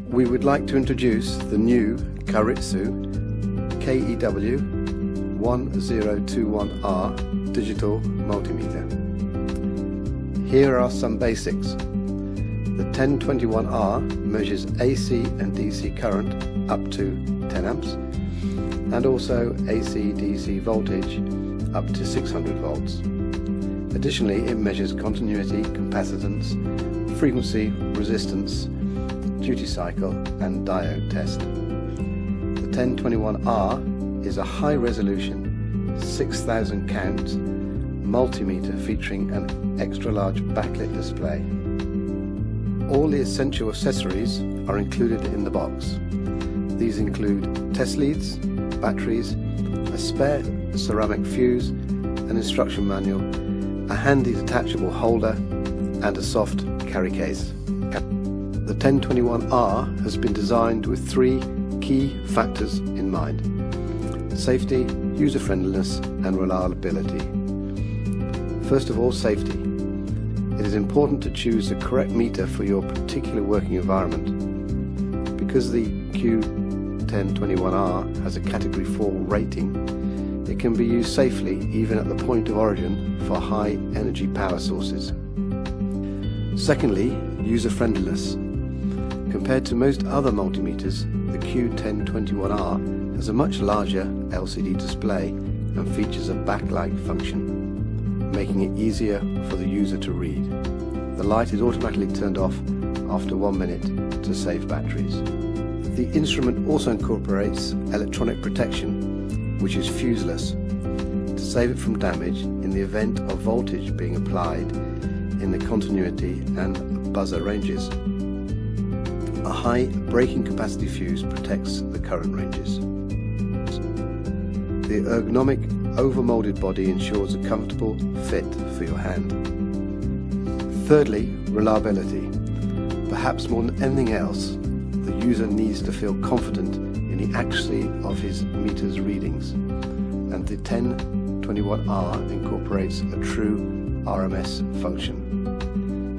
we would like to introduce the new KYORITSU 1021R Digital Multimeter. Here are some basics. The 1021R measures AC and DC current up to 10 amps and also AC-DC voltage up to 600 volts. Additionally, it measures continuity, capacitance, frequency, resistance, duty cycle and diode test. The 1021R is a high-resolution 6,000 count multimeter featuring an extra-large backlit display. All the essential accessories are included in the box. These include test leads, batteries, a spare ceramic fuse, an instruction manual, a handy detachable holder and a soft carry case. The 1021R has been designed with three key factors in mind: safety, user-friendliness and reliability. First of all, safety. It is important to choose the correct meter for your particular working environment. Because the Q1021R has a Category 4 rating, it can be used safely even at the point of origin for high energy power sources. Secondly, user-friendliness. Compared to most other multimeters, the Q1021R has a much larger LCD display and features a backlight function, making it easier for the user to read. The light is automatically turned off after 1 minute to save batteries. The instrument also incorporates electronic protection, which is fuseless, to save it from damage in the event of voltage being applied in the continuity and buzzer ranges. A high breaking capacity fuse protects the current ranges. The ergonomic over-molded body ensures a comfortable fit for your hand. Thirdly, reliability. Perhaps more than anything else, the user needs to feel confident in the accuracy of his meter's readings, and the 1021R incorporates a True RMS function.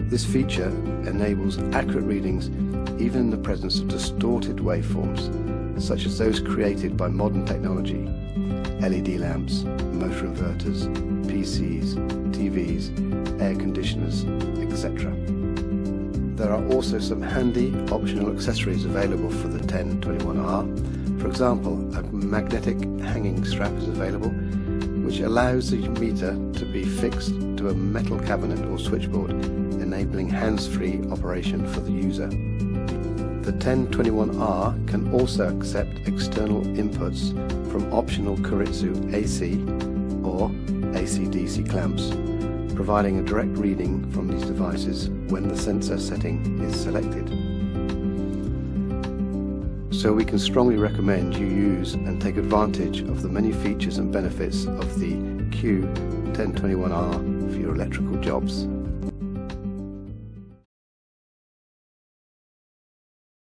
This feature enables accurate readings even in the presence of distorted waveforms, such as those created by modern technology, LED lamps, motor inverters, PCs, TVs, air conditioners, etc. There are also some handy optional accessories available for the 1021R. For example, a magnetic hanging strap is available, which allows the meter to be fixed to a metal cabinet or switchboard, enabling hands-free operation for the user. The 1021R can also accept external inputs from optional KYORITSU AC or AC-DC clamps, providing a direct reading from these devices when the sensor setting is selected. So we can strongly recommend you use and take advantage of the many features and benefits of the Q1021R for your electrical jobs.